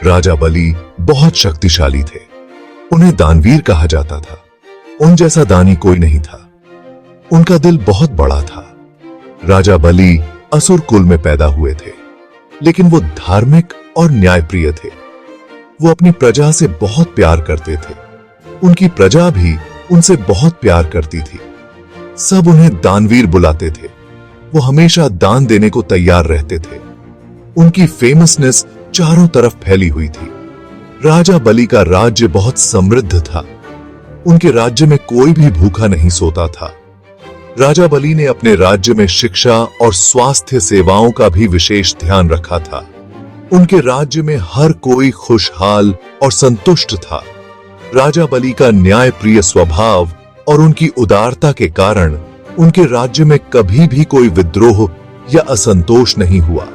राजा बलि बहुत शक्तिशाली थे। उन्हें दानवीर कहा जाता था। उन जैसा दानी कोई नहीं था। उनका दिल बहुत बड़ा था। राजा बलि असुर कुल में पैदा हुए थे, लेकिन वो धार्मिक और न्यायप्रिय थे। वो अपनी प्रजा से बहुत प्यार करते थे। उनकी प्रजा भी उनसे बहुत प्यार करती थी। सब उन्हें दानवीर बुलाते थे। वो हमेशा दान देने को तैयार रहते थे। उनकी फेमसनेस चारों तरफ फैली हुई थी। राजा बलि का राज्य बहुत समृद्ध था। उनके राज्य में कोई भी भूखा नहीं सोता था। राजा बलि ने अपने राज्य में शिक्षा और स्वास्थ्य सेवाओं का भी विशेष ध्यान रखा था। उनके राज्य में हर कोई खुशहाल और संतुष्ट था। राजा बलि का न्यायप्रिय स्वभाव और उनकी उदारता के कारण उनके राज्य में कभी भी कोई विद्रोह या असंतोष नहीं हुआ।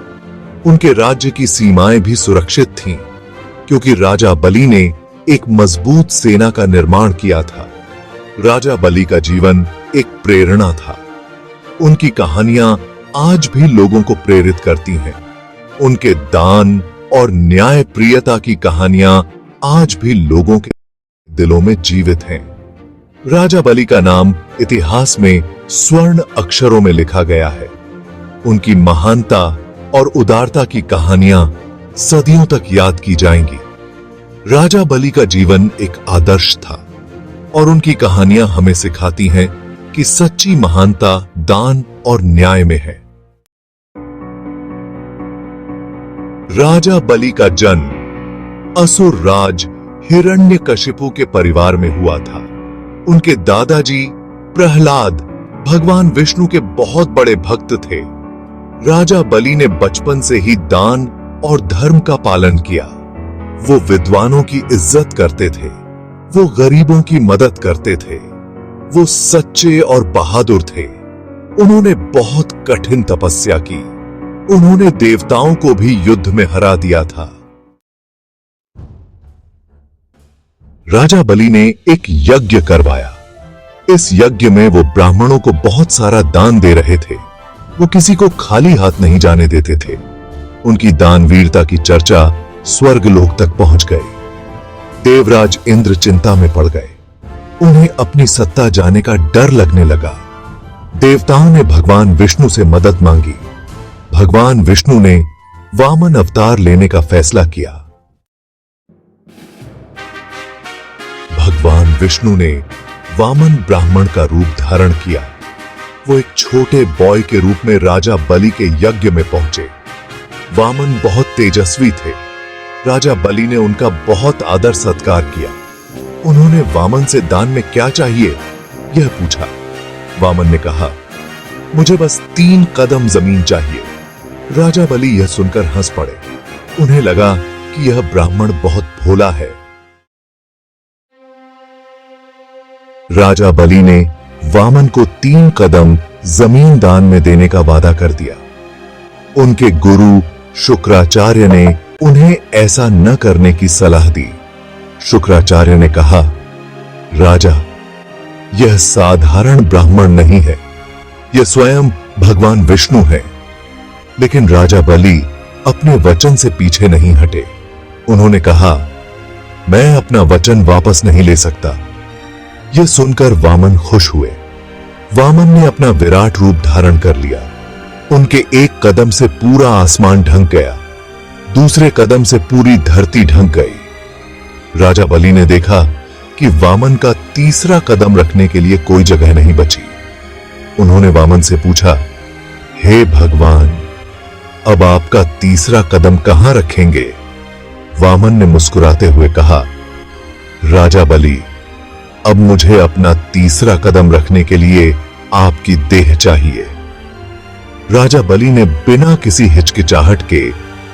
उनके राज्य की सीमाएं भी सुरक्षित थीं, क्योंकि राजा बलि ने एक मजबूत सेना का निर्माण किया था। राजा बलि का जीवन एक प्रेरणा था। उनकी कहानियां आज भी लोगों को प्रेरित करती हैं। उनके दान और न्यायप्रियता की कहानियां आज भी लोगों के दिलों में जीवित हैं। राजा बलि का नाम इतिहास में स्वर्ण अक्षरों में लिखा गया है। उनकी महानता और उदारता की कहानियां सदियों तक याद की जाएंगी। राजा बलि का जीवन एक आदर्श था और उनकी कहानियां हमें सिखाती हैं कि सच्ची महानता दान और न्याय में है। राजा बलि का जन्म असुर राज हिरण्यकशिपु के परिवार में हुआ था। उनके दादाजी प्रहलाद भगवान विष्णु के बहुत बड़े भक्त थे। राजा बलि ने बचपन से ही दान और धर्म का पालन किया। वो विद्वानों की इज्जत करते थे। वो गरीबों की मदद करते थे। वो सच्चे और बहादुर थे। उन्होंने बहुत कठिन तपस्या की। उन्होंने देवताओं को भी युद्ध में हरा दिया था। राजा बलि ने एक यज्ञ करवाया। इस यज्ञ में वो ब्राह्मणों को बहुत सारा दान दे रहे थे। वो किसी को खाली हाथ नहीं जाने देते थे। उनकी दानवीरता की चर्चा स्वर्गलोक तक पहुंच गई। देवराज इंद्र चिंता में पड़ गए। उन्हें अपनी सत्ता जाने का डर लगने लगा। देवताओं ने भगवान विष्णु से मदद मांगी। भगवान विष्णु ने वामन अवतार लेने का फैसला किया। भगवान विष्णु ने वामन ब्राह्मण का रूप धारण किया। वो एक छोटे बॉय के रूप में राजा बलि के यज्ञ में पहुंचे। वामन बहुत तेजस्वी थे। राजा बलि ने उनका बहुत आदर सत्कार किया। उन्होंने वामन से दान में क्या चाहिए यह पूछा। वामन ने कहा, मुझे बस 3 कदम जमीन चाहिए। राजा बलि यह सुनकर हंस पड़े। उन्हें लगा कि यह ब्राह्मण बहुत भोला है। राजा बलि ने वामन को 3 कदम जमीन दान में देने का वादा कर दिया। उनके गुरु शुक्राचार्य ने उन्हें ऐसा न करने की सलाह दी। शुक्राचार्य ने कहा, राजा, यह साधारण ब्राह्मण नहीं है, यह स्वयं भगवान विष्णु है। लेकिन राजा बलि अपने वचन से पीछे नहीं हटे। उन्होंने कहा, मैं अपना वचन वापस नहीं ले सकता। यह सुनकर वामन खुश हुए। वामन ने अपना विराट रूप धारण कर लिया। उनके एक कदम से पूरा आसमान ढंक गया। दूसरे कदम से पूरी धरती ढंक गई। राजा बलि ने देखा कि वामन का तीसरा कदम रखने के लिए कोई जगह नहीं बची। उन्होंने वामन से पूछा, हे भगवान, अब आपका तीसरा कदम कहां रखेंगे? वामन ने मुस्कुराते हुए कहा, राजा बलि, अब मुझे अपना तीसरा कदम रखने के लिए आपकी देह चाहिए। राजा बलि ने बिना किसी हिचकिचाहट के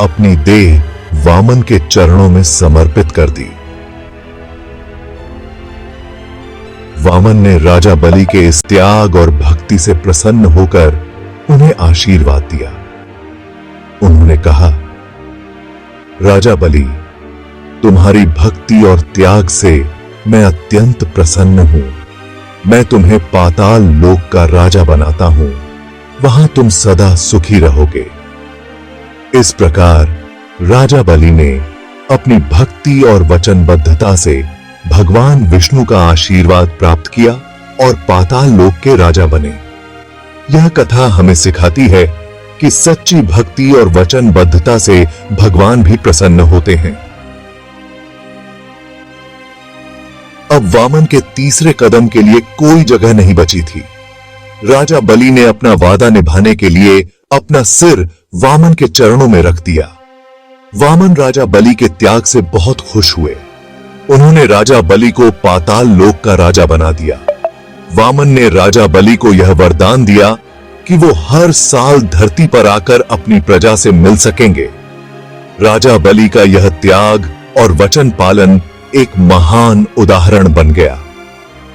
अपनी देह वामन के चरणों में समर्पित कर दी। वामन ने राजा बलि के इस त्याग और भक्ति से प्रसन्न होकर उन्हें आशीर्वाद दिया। उन्होंने कहा, राजा बलि, तुम्हारी भक्ति और त्याग से मैं अत्यंत प्रसन्न हूं। मैं तुम्हें पाताल लोक का राजा बनाता हूं। वहां तुम सदा सुखी रहोगे। इस प्रकार राजा बलि ने अपनी भक्ति और वचनबद्धता से भगवान विष्णु का आशीर्वाद प्राप्त किया और पाताल लोक के राजा बने। यह कथा हमें सिखाती है कि सच्ची भक्ति और वचनबद्धता से भगवान भी प्रसन्न होते हैं। अब वामन के तीसरे कदम के लिए कोई जगह नहीं बची थी। राजा बलि ने अपना वादा निभाने के लिए अपना सिर वामन के चरणों में रख दिया। वामन राजा बलि के त्याग से बहुत खुश हुए। उन्होंने राजा बलि को पाताल लोक का राजा बना दिया। वामन ने राजा बलि को यह वरदान दिया कि वो हर साल धरती पर आकर अपनी प्रजा से मिल सकेंगे। राजा बलि का यह त्याग और वचन पालन एक महान उदाहरण बन गया।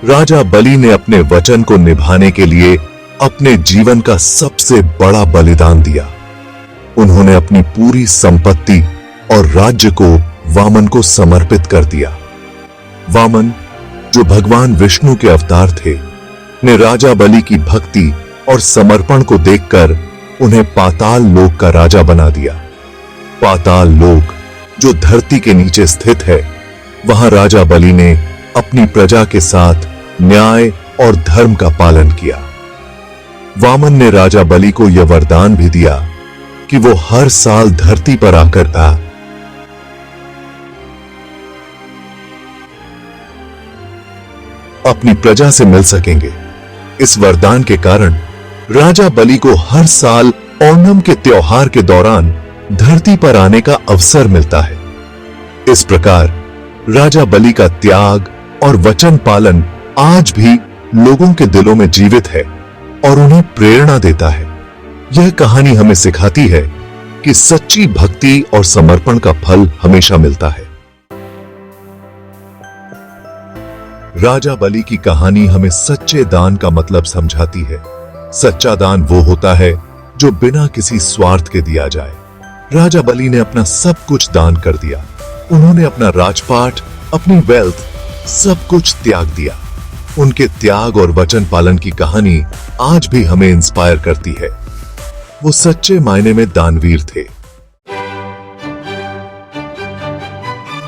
राजा बलि ने अपने वचन को निभाने के लिए अपने जीवन का सबसे बड़ा बलिदान दिया। उन्होंने अपनी पूरी संपत्ति और राज्य को वामन को समर्पित कर दिया। वामन, जो भगवान विष्णु के अवतार थे, ने राजा बलि की भक्ति और समर्पण को देखकर उन्हें पाताल लोक का राजा बना दिया। पाताल लोक, जो धरती के नीचे स्थित है, वहां राजा बलि ने अपनी प्रजा के साथ न्याय और धर्म का पालन किया। वामन ने राजा बलि को यह वरदान भी दिया कि वो हर साल धरती पर आकर अपनी प्रजा से मिल सकेंगे। इस वरदान के कारण राजा बलि को हर साल ओणम के त्योहार के दौरान धरती पर आने का अवसर मिलता है। इस प्रकार राजा बलि का त्याग और वचन पालन आज भी लोगों के दिलों में जीवित है और उन्हें प्रेरणा देता है। यह कहानी हमें सिखाती है कि सच्ची भक्ति और समर्पण का फल हमेशा मिलता है। राजा बलि की कहानी हमें सच्चे दान का मतलब समझाती है। सच्चा दान वो होता है जो बिना किसी स्वार्थ के दिया जाए। राजा बलि ने अपना सब कुछ दान कर दिया। उन्होंने अपना राजपाट, अपनी वेल्थ, सब कुछ त्याग दिया। उनके त्याग और वचन पालन की कहानी आज भी हमें इंस्पायर करती है। वो सच्चे मायने में दानवीर थे।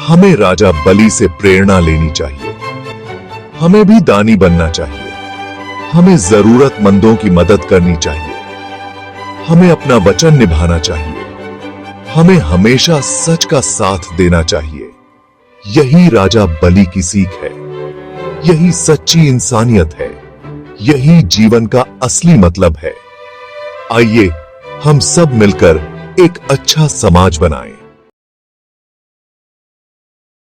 हमें राजा बलि से प्रेरणा लेनी चाहिए। हमें भी दानी बनना चाहिए। हमें जरूरतमंदों की मदद करनी चाहिए। हमें अपना वचन निभाना चाहिए। हमें हमेशा सच का साथ देना चाहिए। यही राजा बलि की सीख है। यही सच्ची इंसानियत है। यही जीवन का असली मतलब है। आइए हम सब मिलकर एक अच्छा समाज बनाएं।